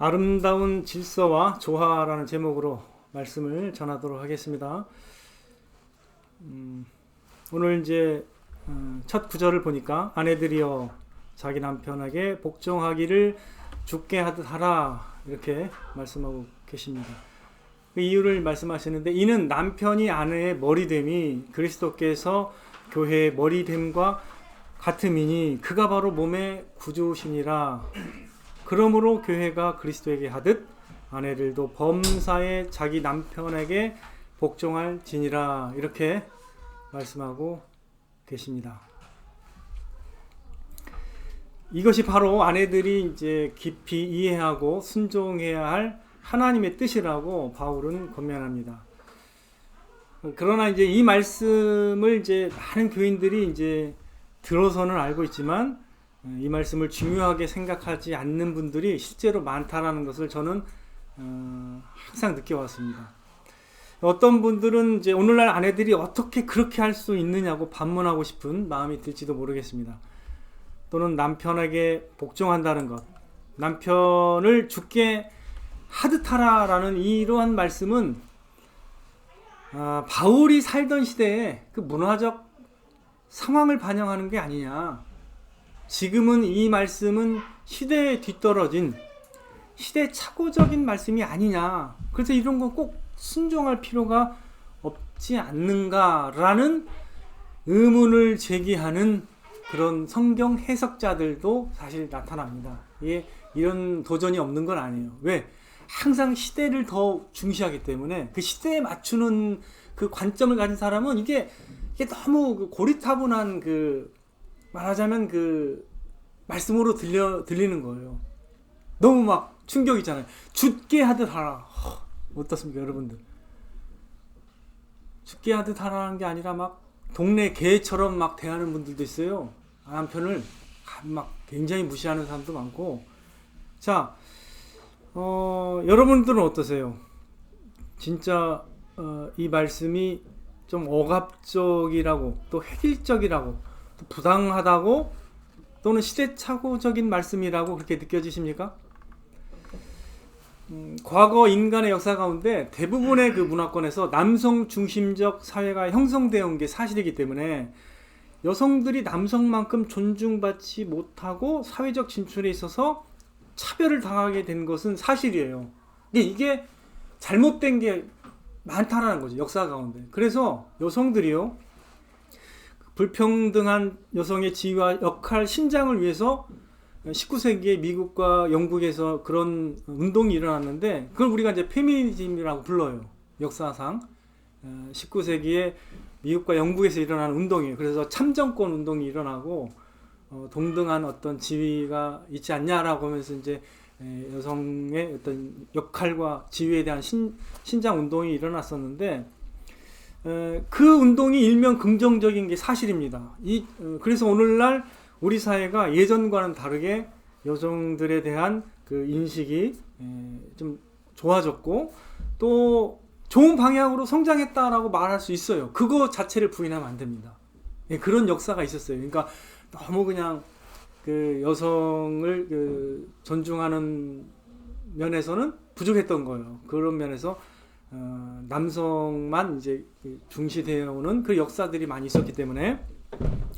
아름다운 질서와 조화라는 제목으로 말씀을 전하도록 하겠습니다. 오늘 이제 첫 구절을 보니까 아내들이여 자기 남편에게 복종하기를 주께 하듯 하라 이렇게 말씀하고 계십니다. 그 이유를 말씀하시는데 이는 남편이 아내의 머리됨이 그리스도께서 교회의 머리됨과 같음이니 그가 바로 몸의 구주시니라. 그러므로 교회가 그리스도에게 하듯 아내들도 범사에 자기 남편에게 복종할지니라 이렇게 말씀하고 계십니다. 이것이 바로 아내들이 이제 깊이 이해하고 순종해야 할 하나님의 뜻이라고 바울은 권면합니다. 그러나 이제 이 말씀을 이제 많은 교인들이 이제 들어서는 알고 있지만 이 말씀을 중요하게 생각하지 않는 분들이 실제로 많다라는 것을 저는 항상 느껴왔습니다. 어떤 분들은 이제 오늘날 아내들이 어떻게 그렇게 할 수 있느냐고 반문하고 싶은 마음이 들지도 모르겠습니다. 또는 남편에게 복종한다는 것, 남편을 주께 하듯 하라라는 이러한 말씀은 바울이 살던 시대에 그 문화적 상황을 반영하는 게 아니냐. 지금은 이 말씀은 시대에 뒤떨어진 시대착오적인 말씀이 아니냐. 그래서 이런 건 꼭 순종할 필요가 없지 않는가라는 의문을 제기하는 그런 성경 해석자들도 사실 나타납니다. 이런 도전이 없는 건 아니에요. 왜? 항상 시대를 더 중시하기 때문에 그 시대에 맞추는 그 관점을 가진 사람은 이게 너무 그 고리타분한 말하자면 그 말씀으로 들리는 거예요. 너무 막 충격이잖아요. 죽게 하듯 하라. 어떻습니까, 여러분들? 죽게 하듯 하라는 게 아니라 막 동네 개처럼 막 대하는 분들도 있어요. 남편을 막 굉장히 무시하는 사람도 많고. 자, 여러분들은 어떠세요? 진짜 이 말씀이 좀 억압적이라고 또 획일적이라고 또 부당하다고 또는 시대착오적인 말씀이라고 그렇게 느껴지십니까? 과거 인간의 역사 가운데 대부분의 그 문화권에서 남성 중심적 사회가 형성되어 온 게 사실이기 때문에 여성들이 남성만큼 존중받지 못하고 사회적 진출에 있어서 차별을 당하게 된 것은 사실이에요. 이게 잘못된 게 많다라는 거죠, 역사 가운데. 그래서 여성들이요, 불평등한 여성의 지위와 역할 신장을 위해서 19세기에 미국과 영국에서 그런 운동이 일어났는데 그걸 우리가 이제 페미니즘이라고 불러요. 역사상 19세기에 미국과 영국에서 일어난 운동이에요. 그래서 참정권 운동이 일어나고 동등한 어떤 지위가 있지 않냐라고 하면서 이제 여성의 어떤 역할과 지위에 대한 신장 운동이 일어났었는데 그 운동이 일면 긍정적인 게 사실입니다. 그래서 오늘날 우리 사회가 예전과는 다르게 여성들에 대한 그 인식이 좀 좋아졌고 또 좋은 방향으로 성장했다라고 말할 수 있어요. 그거 자체를 부인하면 안 됩니다. 그런 역사가 있었어요. 그러니까 너무 그냥 그 여성을 존중하는 면에서는 부족했던 거예요. 그런 면에서 남성만 이제 중시되어 오는 그 역사들이 많이 있었기 때문에.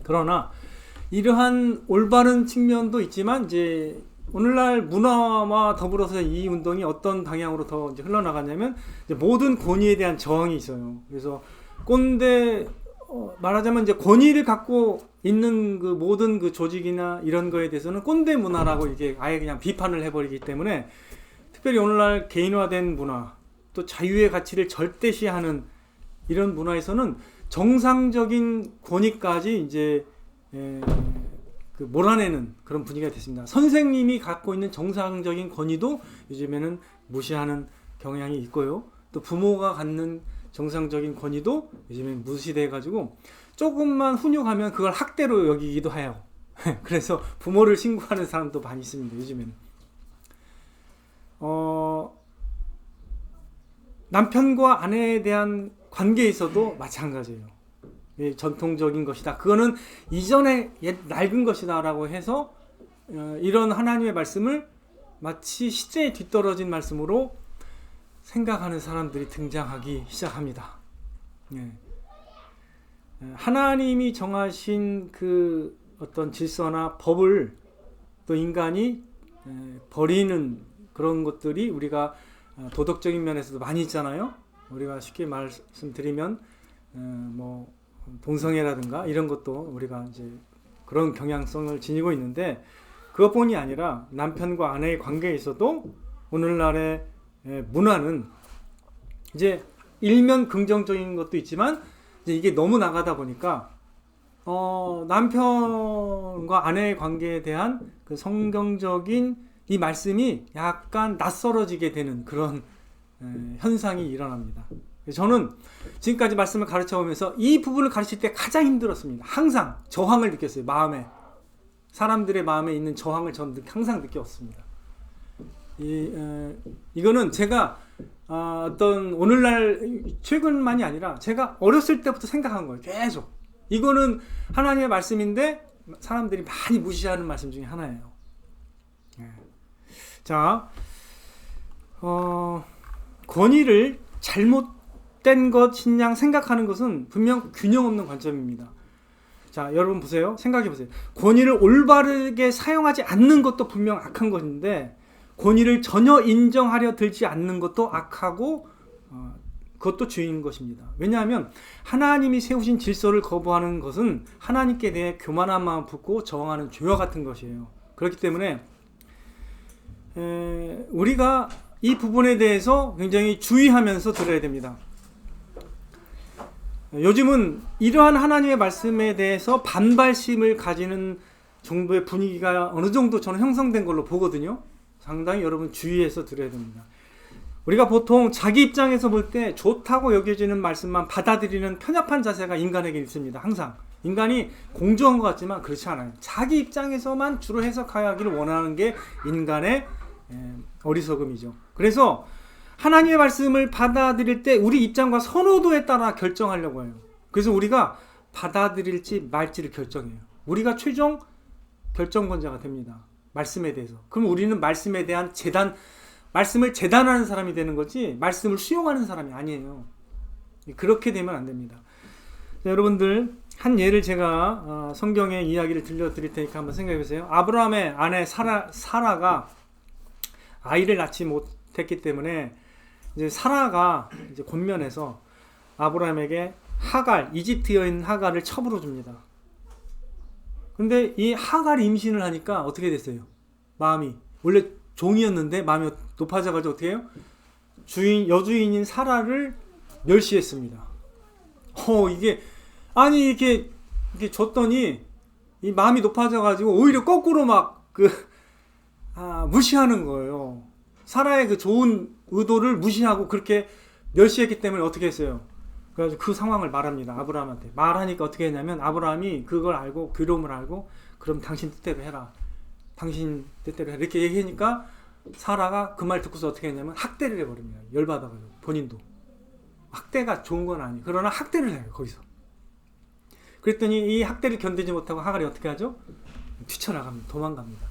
그러나 이러한 올바른 측면도 있지만 이제 오늘날 문화와 더불어서 이 운동이 어떤 방향으로 더 이제 흘러나가냐면 이제 모든 권위에 대한 저항이 있어요. 그래서 꼰대 말하자면 이제 권위를 갖고 있는 그 모든 그 조직이나 이런 거에 대해서는 꼰대 문화라고 이게 아예 그냥 비판을 해버리기 때문에 특별히 오늘날 개인화된 문화 또 자유의 가치를 절대시하는 이런 문화에서는 정상적인 권위까지 이제 몰아내는 그런 분위기가 됐습니다. 선생님이 갖고 있는 정상적인 권위도 요즘에는 무시하는 경향이 있고요. 또 부모가 갖는 정상적인 권위도 요즘에 무시돼가지고 조금만 훈육하면 그걸 학대로 여기기도 해요. 그래서 부모를 신고하는 사람도 많이 있습니다. 요즘에는. 남편과 아내에 대한 관계에서도 마찬가지예요. 전통적인 것이다. 그거는 이전에 낡은 것이다 라고 해서 이런 하나님의 말씀을 마치 시대에 뒤떨어진 말씀으로 생각하는 사람들이 등장하기 시작합니다. 예. 하나님이 정하신 그 어떤 질서나 법을 또 인간이 버리는 그런 것들이 우리가 도덕적인 면에서도 많이 있잖아요. 우리가 쉽게 말씀드리면 뭐 동성애라든가 이런 것도 우리가 이제 그런 경향성을 지니고 있는데, 그것뿐이 아니라 남편과 아내의 관계에 있어도 오늘날의 문화는 이제 일면 긍정적인 것도 있지만 이제 이게 너무 나가다 보니까 남편과 아내의 관계에 대한 그 성경적인 이 말씀이 약간 낯설어지게 되는 그런 현상이 일어납니다. 저는 지금까지 말씀을 가르쳐 오면서 이 부분을 가르칠 때 가장 힘들었습니다. 항상 저항을 느꼈어요. 마음에, 사람들의 마음에 있는 저항을 저는 항상 느꼈습니다. 이거는 제가 어떤 오늘날 최근만이 아니라 제가 어렸을 때부터 생각한 거예요. 계속 이거는 하나님의 말씀인데 사람들이 많이 무시하는 말씀 중에 하나예요. 자, 권위를 잘못된 것인 양 생각하는 것은 분명 균형 없는 관점입니다. 자, 여러분 보세요. 생각해 보세요. 권위를 올바르게 사용하지 않는 것도 분명 악한 것인데, 권위를 전혀 인정하려 들지 않는 것도 악하고 그것도 죄인 것입니다. 왜냐하면 하나님이 세우신 질서를 거부하는 것은 하나님께 대해 교만한 마음 품고 저항하는 죄와 같은 것이에요. 그렇기 때문에 우리가 이 부분에 대해서 굉장히 주의하면서 들어야 됩니다. 요즘은 이러한 하나님의 말씀에 대해서 반발심을 가지는 정도의 분위기가 어느 정도 저는 형성된 걸로 보거든요. 상당히 여러분 주의해서 들어야 됩니다. 우리가 보통 자기 입장에서 볼 때 좋다고 여겨지는 말씀만 받아들이는 편협한 자세가 인간에게 있습니다. 항상 인간이 공정한 것 같지만 그렇지 않아요. 자기 입장에서만 주로 해석하기를 원하는 게 인간의 어리석음이죠. 그래서 하나님의 말씀을 받아들일 때 우리 입장과 선호도에 따라 결정하려고 해요. 그래서 우리가 받아들일지 말지를 결정해요. 우리가 최종 결정권자가 됩니다. 말씀에 대해서. 그럼 우리는 말씀에 대한 말씀을 재단하는 사람이 되는 거지 말씀을 수용하는 사람이 아니에요. 그렇게 되면 안 됩니다. 자, 여러분들 한 예를 제가 성경의 이야기를 들려드릴 테니까 한번 생각해 보세요. 아브라함의 아내 사라가 아이를 낳지 못했기 때문에 이제 사라가 이제 권면해서 아브라함에게 이집트 여인 하갈을 첩으로 줍니다. 근데 이 하갈이 임신을 하니까 어떻게 됐어요? 마음이 원래 종이었는데 마음이 높아져가지고 어떻게 해요? 여주인인 사라를 멸시했습니다. 이렇게 줬더니 이 마음이 높아져가지고 오히려 거꾸로 막 무시하는 거예요. 사라의 그 좋은 의도를 무시하고 그렇게 멸시했기 때문에 어떻게 했어요? 그래서 그 상황을 말합니다. 아브라함한테. 말하니까 어떻게 했냐면 아브라함이 그걸 알고 괴로움을 알고 그럼 당신 뜻대로 해라. 당신 뜻대로 해라. 이렇게 얘기하니까 사라가 그 말 듣고서 어떻게 했냐면 학대를 해버립니다. 열받아가지고 본인도. 학대가 좋은 건 아니에요. 그러나 학대를 해요. 거기서. 그랬더니 이 학대를 견디지 못하고 하갈이 어떻게 하죠? 뛰쳐나갑니다. 도망갑니다.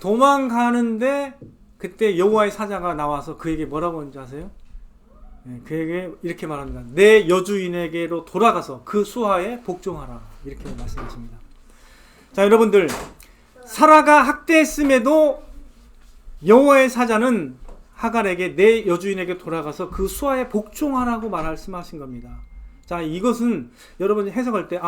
도망가는데 그때 여호와의 사자가 나와서 그에게 뭐라고 하는지 아세요? 그에게 이렇게 말합니다. 내 여주인에게로 돌아가서 그 수하에 복종하라. 이렇게 말씀하십니다. 자, 여러분들 사라가 학대했음에도 여호와의 사자는 하갈에게 내 여주인에게 돌아가서 그 수하에 복종하라고 말씀하신 겁니다. 자, 이것은 여러분이 해석할 때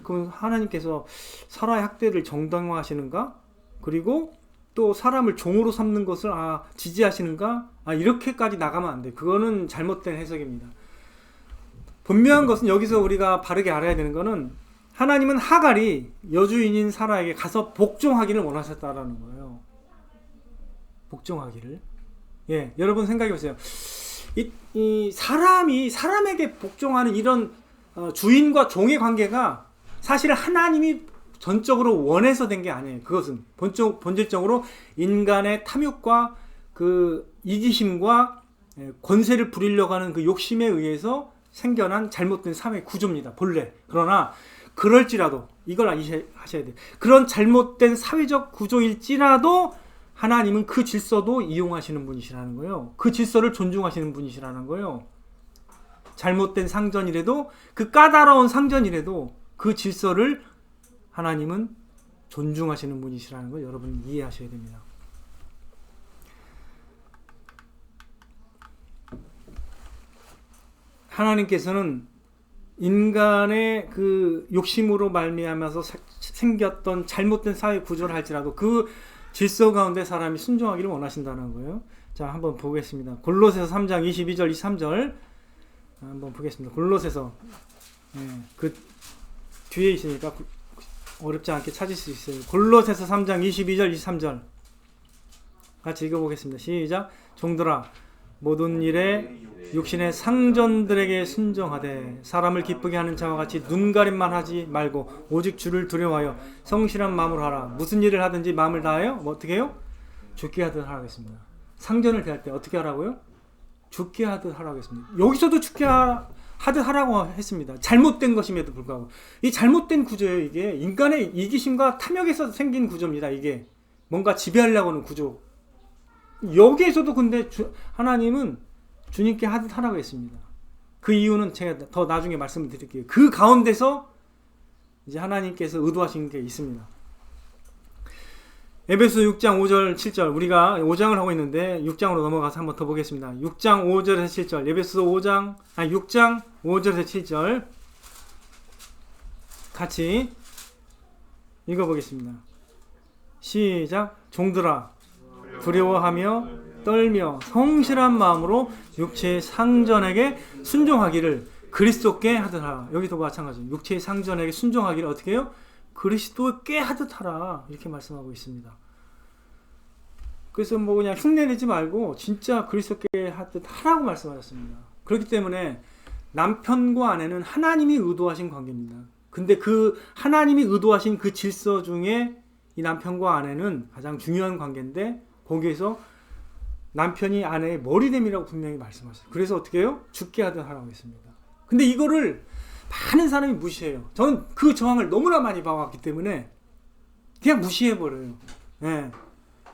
그럼 하나님께서 사라의 학대를 정당화하시는가? 그리고 또 사람을 종으로 삼는 것을 지지하시는가? 이렇게까지 나가면 안 돼. 그거는 잘못된 해석입니다. 분명한 것은 여기서 우리가 바르게 알아야 되는 것은 하나님은 하갈이 여주인인 사라에게 가서 복종하기를 원하셨다라는 거예요. 복종하기를. 예, 여러분 생각해 보세요. 이 사람에게 복종하는 이런 주인과 종의 관계가 사실 하나님이 전적으로 원해서 된 게 아니에요. 그것은 본질적으로 인간의 탐욕과 그 이기심과 권세를 부리려고 하는 그 욕심에 의해서 생겨난 잘못된 사회 구조입니다. 본래. 그러나 그럴지라도 이걸 하셔야 돼요. 그런 잘못된 사회적 구조일지라도 하나님은 그 질서도 이용하시는 분이시라는 거예요. 그 질서를 존중하시는 분이시라는 거예요. 잘못된 상전이라도, 그 까다로운 상전이라도 그 질서를 하나님은 존중하시는 분이시라는 걸 여러분 이해하셔야 됩니다. 하나님께서는 인간의 그 욕심으로 말미암아서 생겼던 잘못된 사회 구조를 할지라도 그 질서 가운데 사람이 순종하기를 원하신다는 거예요. 자, 한번 보겠습니다. 골로새서 3장 22절 23절 한번 보겠습니다. 골로새서, 그 뒤에 있으니까 어렵지 않게 찾을 수 있어요. 골로새서 3장 22절 23절 같이 읽어보겠습니다. 시작. 종들아, 모든 일에 육신의 상전들에게 순종하되 사람을 기쁘게 하는 자와 같이 눈가림만 하지 말고 오직 주를 두려워하여 성실한 마음으로 하라. 무슨 일을 하든지 마음을 다하여 어떻게 해요? 죽게 하듯 하라고 했습니다. 상전을 대할 때 어떻게 하라고요? 죽게 하듯 하라고 했습니다. 여기서도 죽게 하듯 하라고 했습니다. 잘못된 것임에도 불구하고. 이 잘못된 구조예요. 이게 인간의 이기심과 탐욕에서 생긴 구조입니다. 이게 뭔가 지배하려고 하는 구조. 여기에서도 근데 하나님은 주님께 하듯 하라고 했습니다. 그 이유는 제가 더 나중에 말씀을 드릴게요. 그 가운데서 이제 하나님께서 의도하신 게 있습니다. 에베소 6장 5절 7절, 우리가 5장을 하고 있는데 6장으로 넘어가서 한번 더 보겠습니다. 6장 5절에서 7절, 에베소 6장 5절에서 7절 같이 읽어보겠습니다. 시작. 종들아, 두려워하며 떨며 성실한 마음으로 육체의 상전에게 순종하기를 그리스도께 하듯 하라. 여기도 마찬가지예요. 육체의 상전에게 순종하기를 어떻게 해요? 그리스도께 하듯 하라. 이렇게 말씀하고 있습니다. 그래서 뭐 그냥 흉내내지 말고 진짜 그리스도께 하듯 하라고 말씀하셨습니다. 그렇기 때문에 남편과 아내는 하나님이 의도하신 관계입니다. 근데 그 하나님이 의도하신 그 질서 중에 이 남편과 아내는 가장 중요한 관계인데 거기에서 남편이 아내의 머리됨이라고 분명히 말씀하셨어요. 그래서 어떻게 해요? 죽게 하듯 하라고 했습니다. 근데 이거를 많은 사람이 무시해요. 저는 그 저항을 너무나 많이 봐왔기 때문에 그냥 무시해버려요. 네.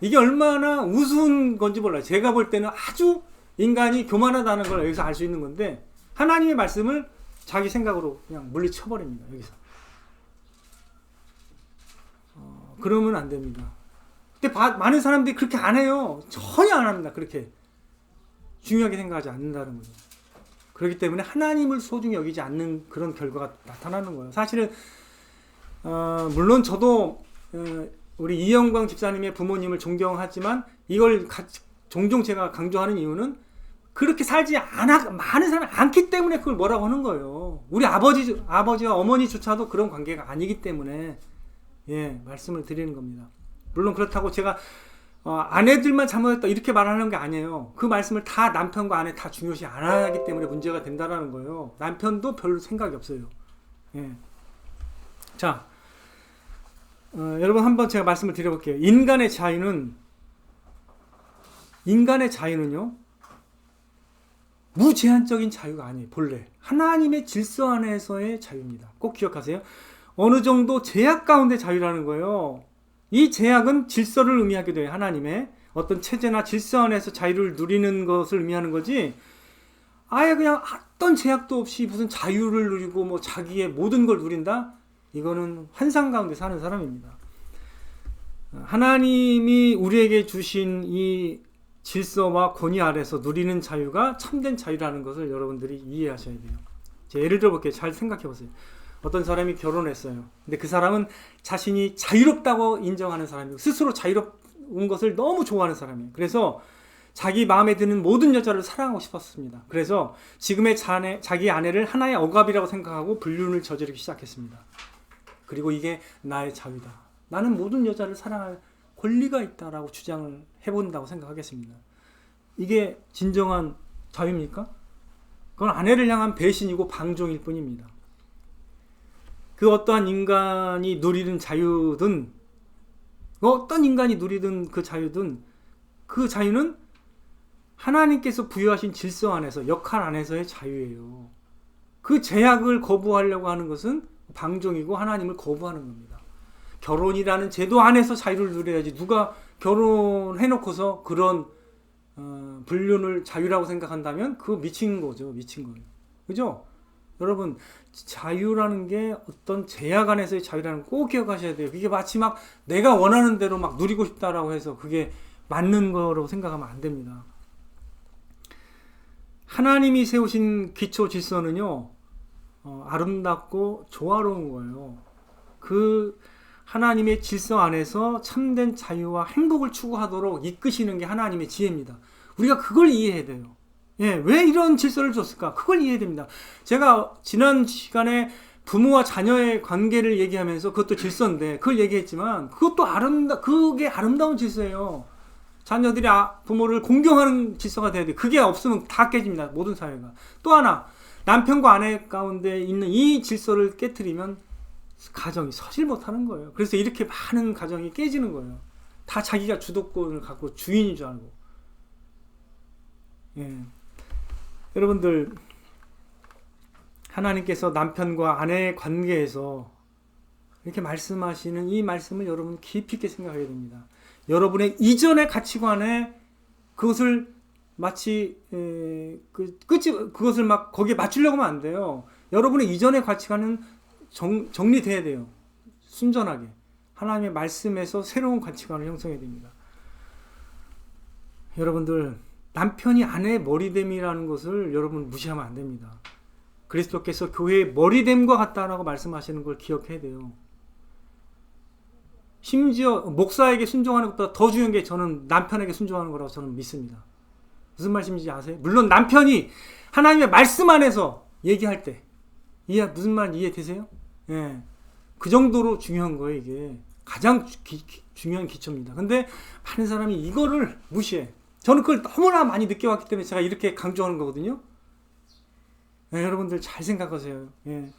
이게 얼마나 우스운 건지 몰라요. 제가 볼 때는 아주 인간이 교만하다는 걸 여기서 알 수 있는 건데 하나님의 말씀을 자기 생각으로 그냥 물리쳐버립니다. 여기서. 그러면 안 됩니다. 근데 많은 사람들이 그렇게 안 해요. 전혀 안 합니다. 그렇게 중요하게 생각하지 않는다는 거죠. 그렇기 때문에 하나님을 소중히 여기지 않는 그런 결과가 나타나는 거예요. 사실은 물론 저도 우리 이영광 집사님의 부모님을 존경하지만 이걸 종종 제가 강조하는 이유는 그렇게 살지 많은 사람이 않기 때문에 그걸 뭐라고 하는 거예요. 우리 아버지와 어머니조차도 그런 관계가 아니기 때문에 말씀을 드리는 겁니다. 물론 그렇다고 제가 아내들만 잘못했다 이렇게 말하는 게 아니에요. 그 말씀을 다 남편과 아내 다 중요시 안 하기 때문에 문제가 된다라는 거예요. 남편도 별로 생각이 없어요. 자, 여러분 한번 제가 말씀을 드려볼게요. 인간의 자유는요 무제한적인 자유가 아니에요. 본래 하나님의 질서 안에서의 자유입니다. 꼭 기억하세요. 어느 정도 제약 가운데 자유라는 거예요. 이 제약은 질서를 의미하게 돼요. 하나님의 어떤 체제나 질서 안에서 자유를 누리는 것을 의미하는 거지 아예 그냥 어떤 제약도 없이 무슨 자유를 누리고 뭐 자기의 모든 걸 누린다? 이거는 환상 가운데 사는 사람입니다. 하나님이 우리에게 주신 이 질서와 권위 아래서 누리는 자유가 참된 자유라는 것을 여러분들이 이해하셔야 돼요. 제가 예를 들어볼게요. 잘 생각해 보세요. 어떤 사람이 결혼했어요. 근데 그 사람은 자신이 자유롭다고 인정하는 사람이고 스스로 자유로운 것을 너무 좋아하는 사람이에요. 그래서 자기 마음에 드는 모든 여자를 사랑하고 싶었습니다. 그래서 지금의 자기 아내를 하나의 억압이라고 생각하고 불륜을 저지르기 시작했습니다. 그리고 이게 나의 자유다. 나는 모든 여자를 사랑할 권리가 있다라고 주장을 해본다고 생각하겠습니다. 이게 진정한 자유입니까? 그건 아내를 향한 배신이고 방종일 뿐입니다. 그 어떠한 인간이 누리는 자유든 어떤 인간이 누리든 그 자유는 하나님께서 부여하신 질서 안에서 역할 안에서의 자유예요. 그 제약을 거부하려고 하는 것은 방종이고 하나님을 거부하는 겁니다. 결혼이라는 제도 안에서 자유를 누려야지 누가 결혼해놓고서 그런 불륜을 자유라고 생각한다면 그거 미친 거죠. 미친 거예요. 그죠? 여러분, 자유라는 게 어떤 제약 안에서의 자유라는 거 꼭 기억하셔야 돼요. 이게 마치 막 내가 원하는 대로 막 누리고 싶다라고 해서 그게 맞는 거라고 생각하면 안 됩니다. 하나님이 세우신 기초 질서는요, 아름답고 조화로운 거예요. 그 하나님의 질서 안에서 참된 자유와 행복을 추구하도록 이끄시는 게 하나님의 지혜입니다. 우리가 그걸 이해해야 돼요. 예, 왜 이런 질서를 줬을까? 그걸 이해해야 됩니다. 제가 지난 시간에 부모와 자녀의 관계를 얘기하면서 그것도 질서인데 그걸 얘기했지만 그것도 그게 아름다운 질서예요. 자녀들이 부모를 공경하는 질서가 돼야 돼요. 그게 없으면 다 깨집니다. 모든 사회가. 또 하나, 남편과 아내 가운데 있는 이 질서를 깨트리면 가정이 서질 못하는 거예요. 그래서 이렇게 많은 가정이 깨지는 거예요. 다 자기가 주도권을 갖고 주인인 줄 알고. 예. 여러분들, 하나님께서 남편과 아내의 관계에서 이렇게 말씀하시는 이 말씀을 여러분 깊이 있게 생각해야 됩니다. 여러분의 이전의 가치관에 그것을 마치 그것을 막 거기에 맞추려고 하면 안 돼요. 여러분의 이전의 가치관은 정리돼야 돼요. 순전하게 하나님의 말씀에서 새로운 가치관을 형성해야 됩니다. 여러분들, 남편이 아내의 머리됨이라는 것을 여러분 무시하면 안 됩니다. 그리스도께서 교회의 머리됨과 같다라고 말씀하시는 걸 기억해야 돼요. 심지어 목사에게 순종하는 것보다 더 중요한 게 저는 남편에게 순종하는 거라고 저는 믿습니다. 무슨 말씀인지 아세요? 물론 남편이 하나님의 말씀 안에서 얘기할 때 무슨 말 이해되세요? 예, 그 정도로 중요한 거예요. 이게 가장 중요한 기초입니다. 근데 많은 사람이 이거를 무시해. 저는 그걸 너무나 많이 느껴왔기 때문에 제가 이렇게 강조하는 거거든요. 예, 여러분들 잘 생각하세요. 예.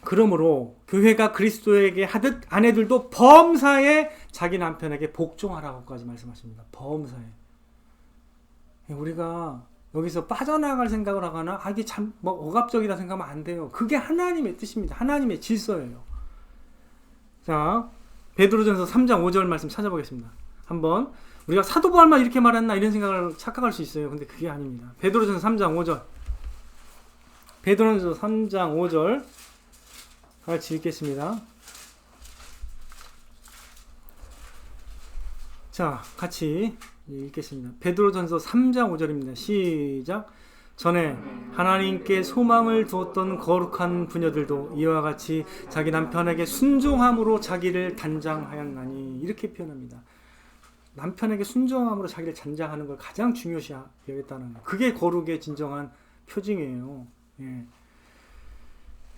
그러므로 교회가 그리스도에게 하듯 아내들도 범사에 자기 남편에게 복종하라고까지 말씀하십니다. 범사에. 우리가 여기서 빠져나갈 생각을 하거나 이게 참 억압적이다 생각하면 안 돼요. 그게 하나님의 뜻입니다. 하나님의 질서예요. 자, 베드로전서 3장 5절 말씀 찾아보겠습니다. 한번 우리가 사도 바울만 이렇게 말했나 이런 생각을 착각할 수 있어요. 근데 그게 아닙니다. 베드로전서 3장 5절. 베드로전서 3장 5절 같이 읽겠습니다. 자, 같이 읽겠습니다. 베드로전서 3장 5절입니다. 시작. 전에 하나님께 소망을 두었던 거룩한 부녀들도 이와 같이 자기 남편에게 순종함으로 자기를 단장하였나니, 이렇게 표현합니다. 남편에게 순종함으로 자기를 단장하는 걸 가장 중요시 여겼다는 거. 그게 거룩의 진정한 표징이에요. 예.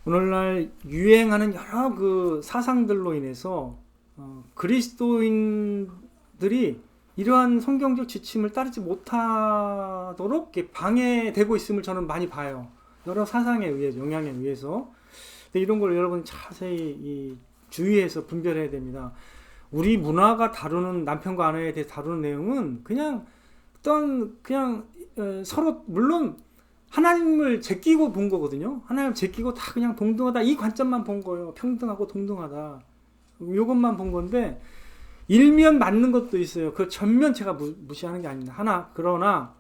오늘날 유행하는 여러 그 사상들로 인해서 그리스도인들이 이러한 성경적 지침을 따르지 못하도록 방해되고 있음을 저는 많이 봐요. 여러 사상에 의해서, 영향에 의해서. 근데 이런 걸 여러분 자세히 주의해서 분별해야 됩니다. 우리 문화가 다루는, 남편과 아내에 대해 다루는 내용은 그냥 서로, 물론 하나님을 제끼고 본 거거든요. 하나님을 제끼고 다 그냥 동등하다, 이 관점만 본 거예요. 평등하고 동등하다, 이것만 본 건데, 일면 맞는 것도 있어요. 그 전면 제가 무시하는 게 아닙니다. 그러나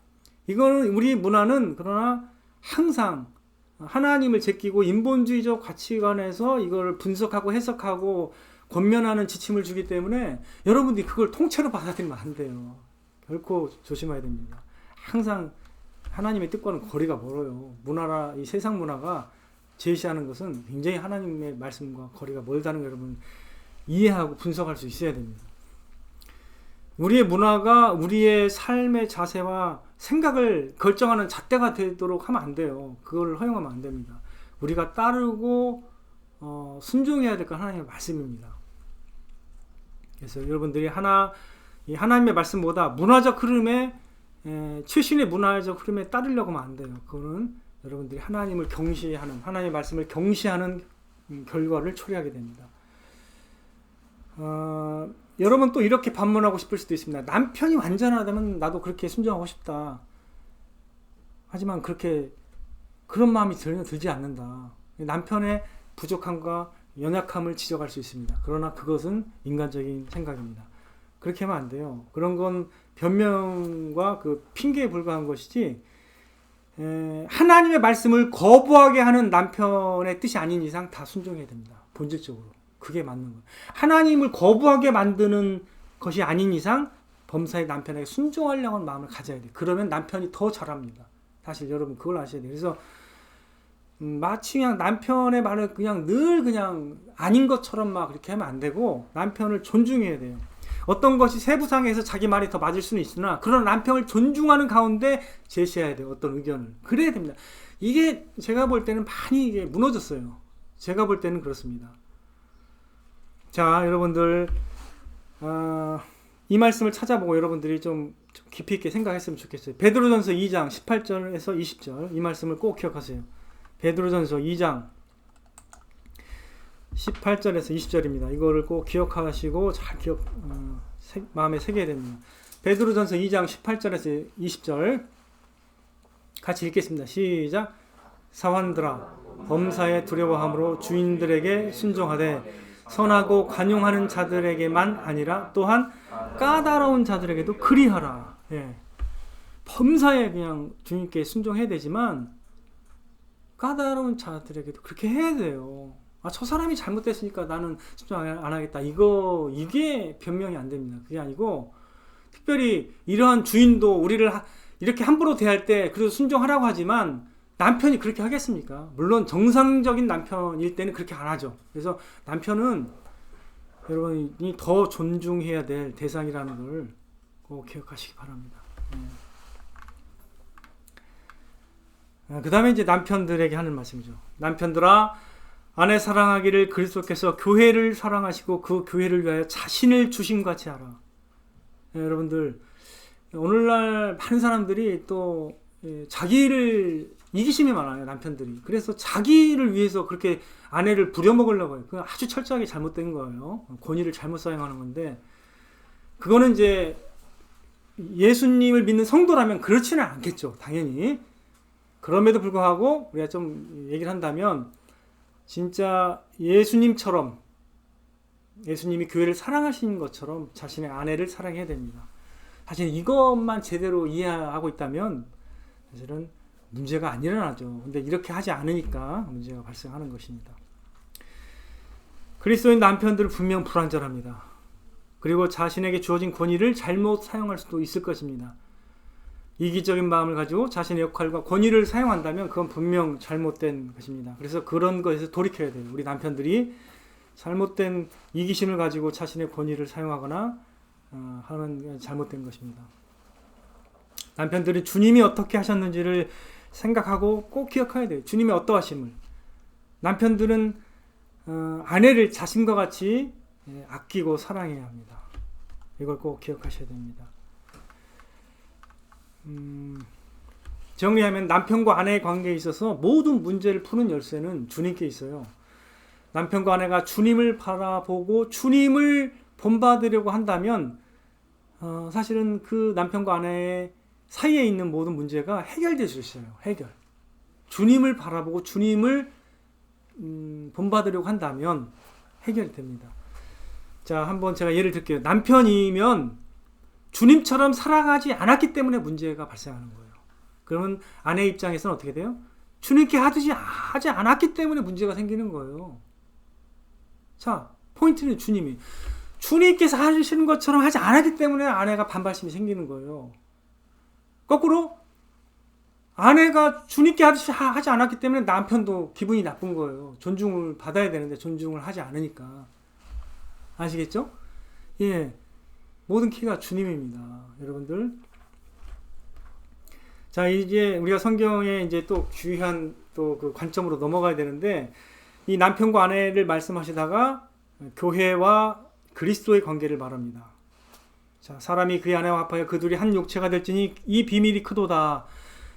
이거는, 우리 문화는 그러나 항상 하나님을 제끼고 인본주의적 가치관에서 이걸 분석하고 해석하고 권면하는 지침을 주기 때문에 여러분들이 그걸 통째로 받아들이면 안 돼요. 결코 조심해야 됩니다. 항상 하나님의 뜻과는 거리가 멀어요. 이 세상 문화가 제시하는 것은 굉장히 하나님의 말씀과 거리가 멀다는 걸 여러분 이해하고 분석할 수 있어야 됩니다. 우리의 문화가 우리의 삶의 자세와 생각을 결정하는 잣대가 되도록 하면 안 돼요. 그걸 허용하면 안 됩니다. 우리가 따르고 순종해야 될 건 하나님의 말씀입니다. 그래서 여러분들이 하나님의 말씀보다 문화적 흐름에, 최신의 문화적 흐름에 따르려고 하면 안 돼요. 그거는 여러분들이 하나님의 말씀을 경시하는 결과를 초래하게 됩니다. 여러분 또 이렇게 반문하고 싶을 수도 있습니다. 남편이 완전하다면 나도 그렇게 순종하고 싶다. 하지만 그런 마음이 들지 않는다. 남편의 부족함과 연약함을 지적할 수 있습니다. 그러나 그것은 인간적인 생각입니다. 그렇게 하면 안 돼요. 그런 건 변명과 그 핑계에 불과한 것이지, 하나님의 말씀을 거부하게 하는 남편의 뜻이 아닌 이상 다 순종해야 됩니다. 본질적으로. 그게 맞는 거예요. 하나님을 거부하게 만드는 것이 아닌 이상 범사의 남편에게 순종하려고 하는 마음을 가져야 돼요. 그러면 남편이 더 잘합니다. 사실 여러분 그걸 아셔야 돼요. 그래서 마치 그냥 남편의 말을 그냥 늘 그냥 아닌 것처럼 막 그렇게 하면 안 되고 남편을 존중해야 돼요. 어떤 것이 세부상에서 자기 말이 더 맞을 수는 있으나 그런 남편을 존중하는 가운데 제시해야 돼요. 어떤 의견을. 그래야 됩니다. 이게 제가 볼 때는 많이 이게 무너졌어요. 제가 볼 때는 그렇습니다. 자, 여러분들 이 말씀을 찾아보고 여러분들이 좀 깊이 있게 생각했으면 좋겠어요. 베드로전서 2장 18절에서 20절 이 말씀을 꼭 기억하세요. 베드로전서 2장 18절에서 20절입니다. 이거를 꼭 기억하시고 잘 마음에 새겨야 됩니다. 베드로전서 2장 18절에서 20절 같이 읽겠습니다. 시작. 사환들아 범사에 두려워함으로 주인들에게 순종하되 선하고 관용하는 자들에게만 아니라 또한 까다로운 자들에게도 그리하라. 예. 범사에 그냥 주님께 순종해야 되지만 까다로운 자들에게도 그렇게 해야 돼요. 저 사람이 잘못됐으니까 나는 순종 안 하겠다. 이게 변명이 안 됩니다. 그게 아니고 특별히 이러한 주인도 우리를 이렇게 함부로 대할 때 그래도 순종하라고 하지만 남편이 그렇게 하겠습니까? 물론 정상적인 남편일 때는 그렇게 안 하죠. 그래서 남편은 여러분이 더 존중해야 될 대상이라는 걸 꼭 기억하시기 바랍니다. 그 다음에 이제 남편들에게 하는 말씀이죠. 남편들아 아내 사랑하기를 그리스도께서 교회를 사랑하시고 그 교회를 위하여 자신을 주신 같이 하라. 여러분들 오늘날 많은 사람들이 또 자기를 이기심이 많아요. 남편들이. 그래서 자기를 위해서 그렇게 아내를 부려먹으려고 해요. 그건 아주 철저하게 잘못된 거예요. 권위를 잘못 사용하는 건데 그거는 이제 예수님을 믿는 성도라면 그렇지는 않겠죠. 당연히. 그럼에도 불구하고 우리가 좀 얘기를 한다면 진짜 예수님처럼 예수님이 교회를 사랑하시는 것처럼 자신의 아내를 사랑해야 됩니다. 사실 이것만 제대로 이해하고 있다면 사실은 문제가 안 일어나죠. 근데 이렇게 하지 않으니까 문제가 발생하는 것입니다. 그리스도인 남편들은 분명 불완전합니다. 그리고 자신에게 주어진 권위를 잘못 사용할 수도 있을 것입니다. 이기적인 마음을 가지고 자신의 역할과 권위를 사용한다면 그건 분명 잘못된 것입니다. 그래서 그런 것에서 돌이켜야 돼요. 우리 남편들이 잘못된 이기심을 가지고 자신의 권위를 사용하거나 하는 잘못된 것입니다. 남편들이 주님이 어떻게 하셨는지를 생각하고 꼭 기억해야 돼요. 주님의 어떠하심을. 남편들은 아내를 자신과 같이 아끼고 사랑해야 합니다. 이걸 꼭 기억하셔야 됩니다. 정리하면 남편과 아내의 관계에 있어서 모든 문제를 푸는 열쇠는 주님께 있어요. 남편과 아내가 주님을 바라보고 주님을 본받으려고 한다면 사실은 그 남편과 아내의 사이에 있는 모든 문제가 해결될 수 있어요. 해결. 주님을 바라보고 주님을 본받으려고 한다면 해결됩니다. 자, 한번 제가 예를 들게요. 남편이면 주님처럼 살아가지 않았기 때문에 문제가 발생하는 거예요. 그러면 아내 입장에서는 어떻게 돼요? 주님께 하지 않았기 때문에 문제가 생기는 거예요. 자, 포인트는 주님께서 하시는 것처럼 하지 않았기 때문에 아내가 반발심이 생기는 거예요. 거꾸로 아내가 주님께 하지 않았기 때문에 남편도 기분이 나쁜 거예요. 존중을 받아야 되는데 존중을 하지 않으니까. 아시겠죠? 예. 모든 키가 주님입니다. 여러분들. 자, 이제 우리가 성경에 이제 또 귀한 또 그 관점으로 넘어가야 되는데 이 남편과 아내를 말씀하시다가 교회와 그리스도의 관계를 말합니다. 자, 사람이 그의 아내와 합하여 그 둘이 한 육체가 될지니 이 비밀이 크도다.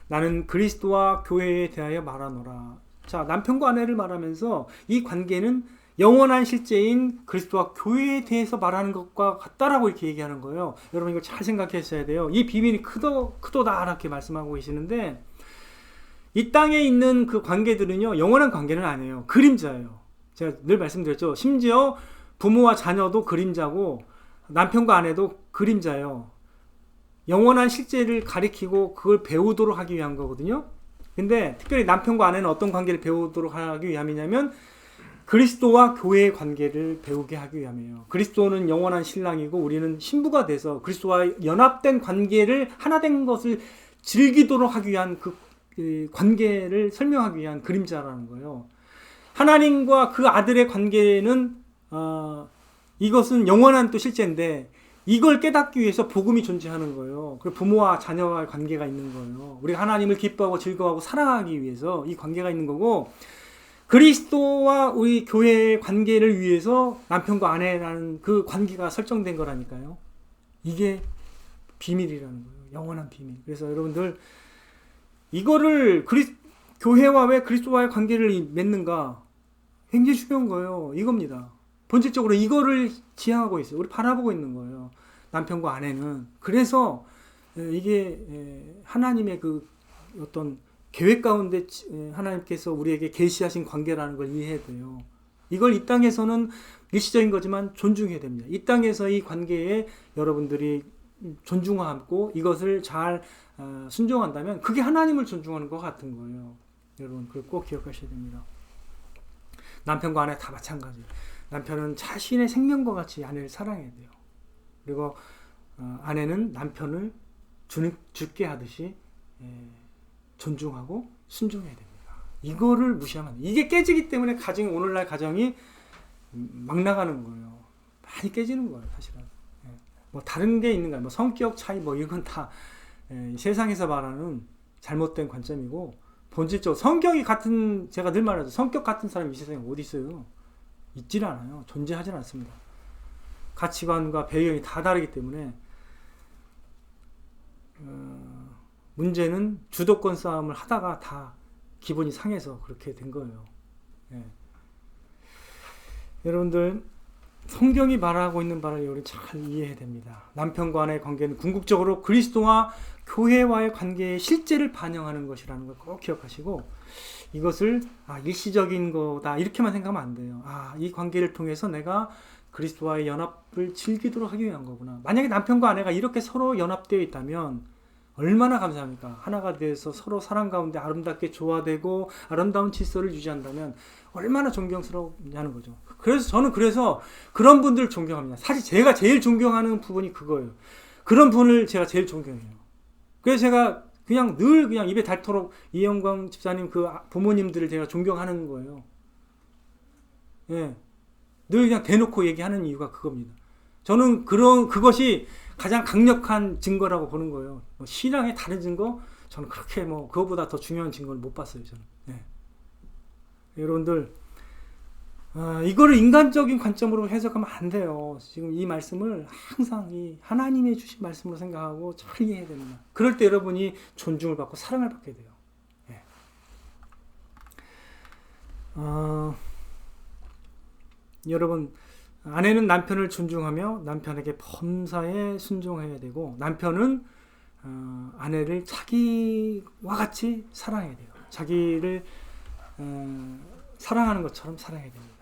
나는 그리스도와 교회에 대하여 말하노라. 자, 남편과 아내를 말하면서 이 관계는 영원한 실제인 그리스도와 교회에 대해서 말하는 것과 같다라고 이렇게 얘기하는 거예요. 여러분 이거 잘 생각했어야 돼요. 이 비밀이 크도다 이렇게 말씀하고 계시는데 이 땅에 있는 그 관계들은요 영원한 관계는 아니에요. 그림자예요. 제가 늘 말씀드렸죠. 심지어 부모와 자녀도 그림자고 남편과 아내도 그림자예요. 영원한 실제를 가리키고 그걸 배우도록 하기 위한 거거든요. 근데 특별히 남편과 아내는 어떤 관계를 배우도록 하기 위함이냐면 그리스도와 교회의 관계를 배우게 하기 위함이에요. 그리스도는 영원한 신랑이고 우리는 신부가 돼서 그리스도와 연합된 관계를 하나된 것을 즐기도록 하기 위한 그 관계를 설명하기 위한 그림자라는 거예요. 하나님과 그 아들의 관계는 이것은 영원한 또 실제인데 이걸 깨닫기 위해서 복음이 존재하는 거예요. 그리고 부모와 자녀와의 관계가 있는 거예요. 우리가 하나님을 기뻐하고 즐거워하고 사랑하기 위해서 이 관계가 있는 거고 그리스도와 우리 교회의 관계를 위해서 남편과 아내라는 그 관계가 설정된 거라니까요. 이게 비밀이라는 거예요. 영원한 비밀. 그래서 여러분들 이거를 교회와 왜 그리스도와의 관계를 맺는가 굉장히 중요한 거예요. 이겁니다. 본질적으로 이거를 지향하고 있어요. 우리 바라보고 있는 거예요. 남편과 아내는. 그래서 이게 하나님의 그 어떤 계획 가운데 하나님께서 우리에게 계시하신 관계라는 걸 이해해야 돼요. 이걸 이 땅에서는 일시적인 거지만 존중해야 됩니다. 이 땅에서 이 관계에 여러분들이 존중하고 이것을 잘 순종한다면 그게 하나님을 존중하는 것 같은 거예요. 여러분 그걸 꼭 기억하셔야 됩니다. 남편과 아내 다 마찬가지예요. 남편은 자신의 생명과 같이 아내를 사랑해야 돼요. 그리고 아내는 남편을 주께 하듯이 존중하고 순종해야 됩니다. 이거를 무시하면 이게 깨지기 때문에 오늘날 가정이 막 나가는 거예요. 많이 깨지는 거예요, 사실은. 뭐 다른 게 있는가? 뭐 성격 차이 뭐 이건 다 세상에서 말하는 잘못된 관점이고 본질적으로 성격이 같은 제가 늘 말하죠. 성격 같은 사람이 이 세상에 어디 있어요? 있질 않아요. 존재하지 않습니다. 가치관과 배경이 다 다르기 때문에 문제는 주도권 싸움을 하다가 다 기본이 상해서 그렇게 된 거예요. 예. 여러분들 성경이 말하고 있는 바를 우리 잘 이해해야 됩니다. 남편과 아내의 관계는 궁극적으로 그리스도와 교회와의 관계의 실제를 반영하는 것이라는 걸 꼭 기억하시고 이것을 일시적인 거다 이렇게만 생각하면 안 돼요. 이 관계를 통해서 내가 그리스도와의 연합을 즐기도록 하기 위한 거구나. 만약에 남편과 아내가 이렇게 서로 연합되어 있다면 얼마나 감사합니까? 하나가 돼서 서로 사랑 가운데 아름답게 조화되고 아름다운 질서를 유지한다면 얼마나 존경스럽냐는 거죠. 그래서 저는 그런 분들을 존경합니다. 사실 제가 제일 존경하는 부분이 그거예요. 그런 분을 제가 제일 존경해요. 그래서 제가 늘 입에 닳도록 이영광 집사님 그 부모님들을 제가 존경하는 거예요. 예. 늘 그냥 대놓고 얘기하는 이유가 그겁니다. 저는 그것이 가장 강력한 증거라고 보는 거예요. 신앙의 다른 증거? 저는 그렇게 그거보다 더 중요한 증거를 못 봤어요, 저는. 예. 여러분들, 이거를 인간적인 관점으로 해석하면 안 돼요. 지금 이 말씀을 항상 이 하나님의 주신 말씀으로 생각하고 잘 이해해야 됩니다. 그럴 때 여러분이 존중을 받고 사랑을 받게 돼요. 예. 여러분, 아내는 남편을 존중하며 남편에게 범사에 순종해야 되고 남편은 아내를 자기와 같이 사랑해야 돼요. 자기를 사랑하는 것처럼 사랑해야 됩니다.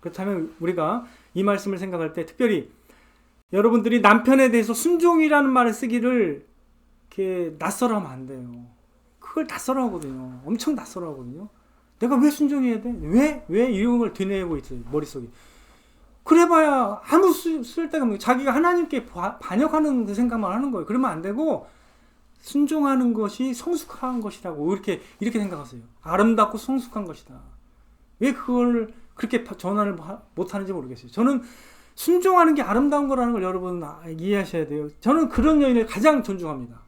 그렇다면 우리가 이 말씀을 생각할 때 특별히 여러분들이 남편에 대해서 순종이라는 말을 쓰기를 이렇게 낯설어하면 안 돼요. 그걸 낯설어하거든요. 엄청 낯설어하거든요. 내가 왜 순종해야 돼? 왜 이런 걸 되뇌고 있어요, 머릿속에. 그래봐야 아무 쓸데가 없는 자기가 하나님께 반역하는 그 생각만 하는 거예요. 그러면 안 되고 순종하는 것이 성숙한 것이라고 이렇게 생각하세요. 아름답고 성숙한 것이다. 왜 그걸 그렇게 전환을 못하는지 모르겠어요. 저는 순종하는 게 아름다운 거라는 걸 여러분 이해하셔야 돼요. 저는 그런 여인을 가장 존중합니다.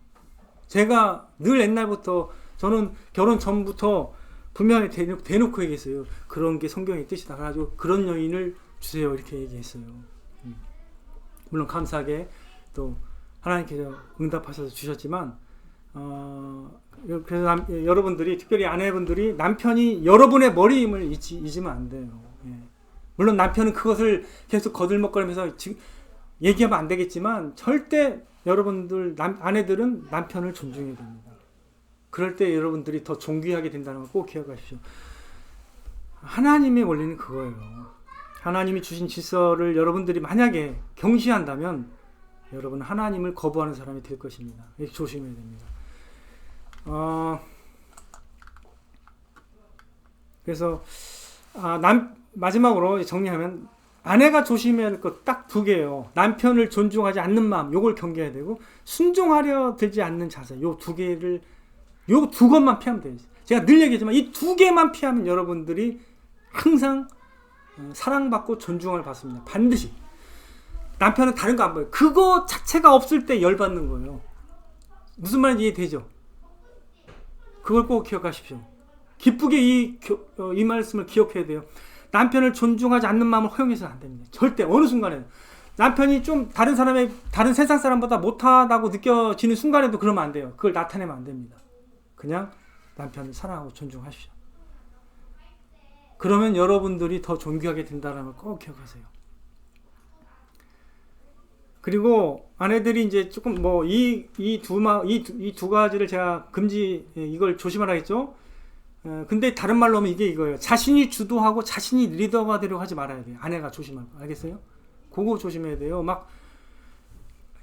제가 늘 옛날부터 저는 결혼 전부터 분명히 대놓고 얘기했어요. 그런 게 성경의 뜻이다. 그래가지고 그런 여인을 주세요. 이렇게 얘기했어요. 물론 감사하게 또 하나님께서 응답하셔서 주셨지만 그래서 여러분들이 특별히 아내분들이 남편이 여러분의 머리임을 잊으면 안 돼요. 예. 물론 남편은 그것을 계속 거들먹거리면서 얘기하면 안 되겠지만 절대 여러분들 아내들은 남편을 존중해야 됩니다. 그럴 때 여러분들이 더 존귀하게 된다는 걸 꼭 기억하십시오. 하나님의 원리는 그거예요. 하나님이 주신 질서를 여러분들이 만약에 경시한다면 여러분 하나님을 거부하는 사람이 될 것입니다. 조심해야 됩니다. 그래서 마지막으로 정리하면 아내가 조심해야 할 것 딱 두 개예요. 남편을 존중하지 않는 마음, 요걸 경계해야 되고 순종하려 들지 않는 자세, 요 두 개를, 요 두 것만 피하면 돼요. 제가 늘 얘기하지만 이 두 개만 피하면 여러분들이 항상 사랑받고 존중을 받습니다. 반드시. 남편은 다른 거 안 봐요. 그거 자체가 없을 때 열받는 거예요. 무슨 말인지 이해되죠? 그걸 꼭 기억하십시오. 기쁘게 이 말씀을 기억해야 돼요. 남편을 존중하지 않는 마음을 허용해서는 안 됩니다. 절대 어느 순간에 남편이 좀 다른 세상 사람보다 못하다고 느껴지는 순간에도 그러면 안 돼요. 그걸 나타내면 안 됩니다. 그냥 남편을 사랑하고 존중하십시오. 그러면 여러분들이 더 존귀하게 된다는 걸 꼭 기억하세요. 그리고 아내들이 이제 조금 이 두 가지를 제가 이걸 조심하라 했죠. 근데 다른 말로 하면 이거예요. 자신이 주도하고 자신이 리더가 되려고 하지 말아야 돼요. 아내가 조심하고. 알겠어요? 그거 조심해야 돼요.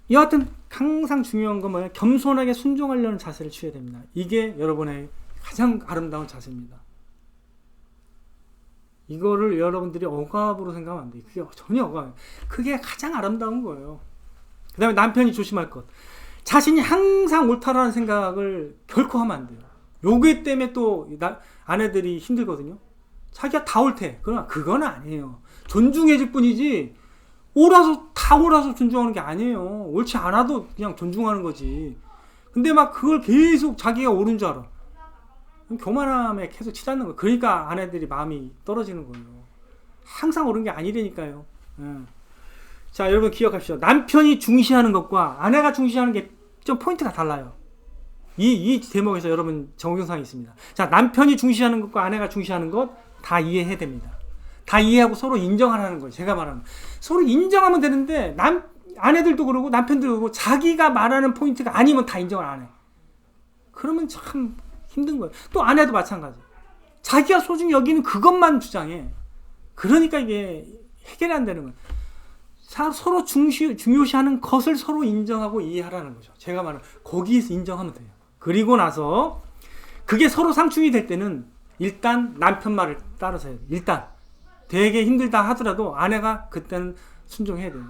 여하튼 항상 중요한 건 뭐예요? 겸손하게 순종하려는 자세를 취해야 됩니다. 이게 여러분의 가장 아름다운 자세입니다. 이거를 여러분들이 억압으로 생각하면 안 돼요. 그게 전혀 억압. 그게 가장 아름다운 거예요. 그 다음에 남편이 조심할 것. 자신이 항상 옳다라는 생각을 결코 하면 안 돼요. 요게 때문에 또 아내들이 힘들거든요. 자기가 다 옳대. 그러나 그건 아니에요. 존중해줄 뿐이지 다 옳아서 존중하는 게 아니에요. 옳지 않아도 그냥 존중하는 거지. 근데 그걸 계속 자기가 옳은 줄 알아. 교만함에 계속 치닫는 거예요. 그러니까 아내들이 마음이 떨어지는 거예요. 항상 옳은 게 아니라니까요. 자, 여러분 기억하십시오. 남편이 중시하는 것과 아내가 중시하는 게 좀 포인트가 달라요. 이 대목에서 여러분 적용사항이 있습니다. 자, 남편이 중시하는 것과 아내가 중시하는 것 다 이해해야 됩니다. 다 이해하고 서로 인정하라는 거예요. 제가 말하는 서로 인정하면 되는데 아내들도 그러고 남편들도 그러고 자기가 말하는 포인트가 아니면 다 인정을 안 해. 그러면 참 힘든 거예요. 또 아내도 마찬가지. 자기가 소중히 여기는 그것만 주장해. 그러니까 이게 해결이 안 되는 거예요. 서로 중요시하는 것을 서로 인정하고 이해하라는 거죠. 제가 말하는 거기에서 인정하면 돼요. 그리고 나서 그게 서로 상충이 될 때는 일단 남편 말을 따라서 해야 돼요. 일단 되게 힘들다 하더라도 아내가 그때는 순종해야 돼요.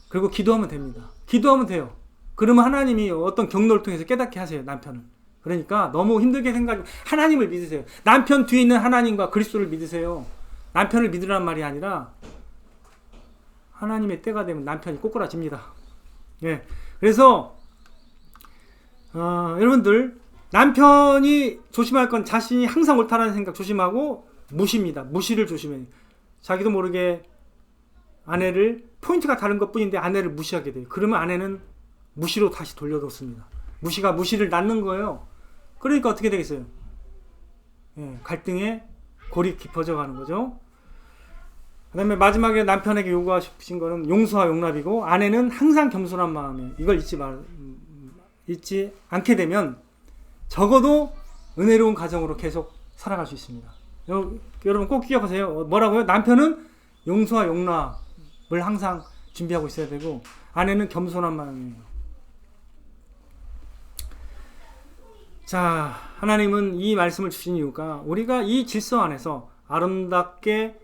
그리고 기도하면 됩니다. 기도하면 돼요. 그러면 하나님이 어떤 경로를 통해서 깨닫게 하세요. 남편을. 그러니까 너무 힘들게 하나님을 믿으세요. 남편 뒤에 있는 하나님과 그리스도를 믿으세요. 남편을 믿으라는 말이 아니라 하나님의 때가 되면 남편이 꼬꾸라집니다. 그래서 여러분들 남편이 조심할 건 자신이 항상 옳다라는 생각 조심하고 무시입니다. 무시를 조심해요. 자기도 모르게 아내를 포인트가 다른 것뿐인데 아내를 무시하게 돼요. 그러면 아내는 무시로 다시 돌려놓습니다. 무시가 무시를 낳는 거예요. 그러니까 어떻게 되겠어요? 갈등의 골이 깊어져 가는 거죠. 그 다음에 마지막에 남편에게 요구하신 거는 용서와 용납이고 아내는 항상 겸손한 마음에 이걸 잊지 않게 되면 적어도 은혜로운 가정으로 계속 살아갈 수 있습니다. 여러분 꼭 기억하세요. 뭐라고요? 남편은 용서와 용납을 항상 준비하고 있어야 되고 아내는 겸손한 마음이에요. 자, 하나님은 이 말씀을 주신 이유가 우리가 이 질서 안에서 아름답게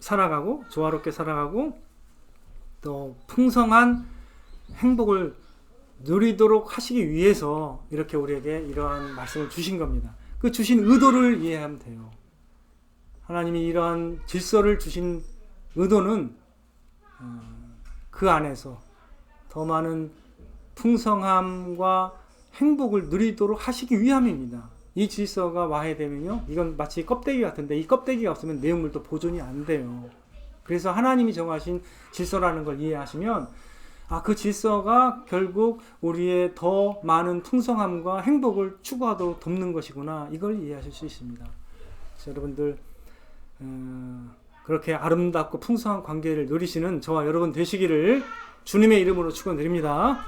살아가고 조화롭게 살아가고 또 풍성한 행복을 누리도록 하시기 위해서 이렇게 우리에게 이러한 말씀을 주신 겁니다. 그 주신 의도를 이해하면 돼요. 하나님이 이러한 질서를 주신 의도는 그 안에서 더 많은 풍성함과 행복을 누리도록 하시기 위함입니다. 이 질서가 와해되면요, 이건 마치 껍데기 같은데 이 껍데기가 없으면 내용물도 보존이 안 돼요. 그래서 하나님이 정하신 질서라는 걸 이해하시면 그 질서가 결국 우리의 더 많은 풍성함과 행복을 추구하도록 돕는 것이구나, 이걸 이해하실 수 있습니다. 그래서 여러분들 그렇게 아름답고 풍성한 관계를 누리시는 저와 여러분 되시기를 주님의 이름으로 축원드립니다.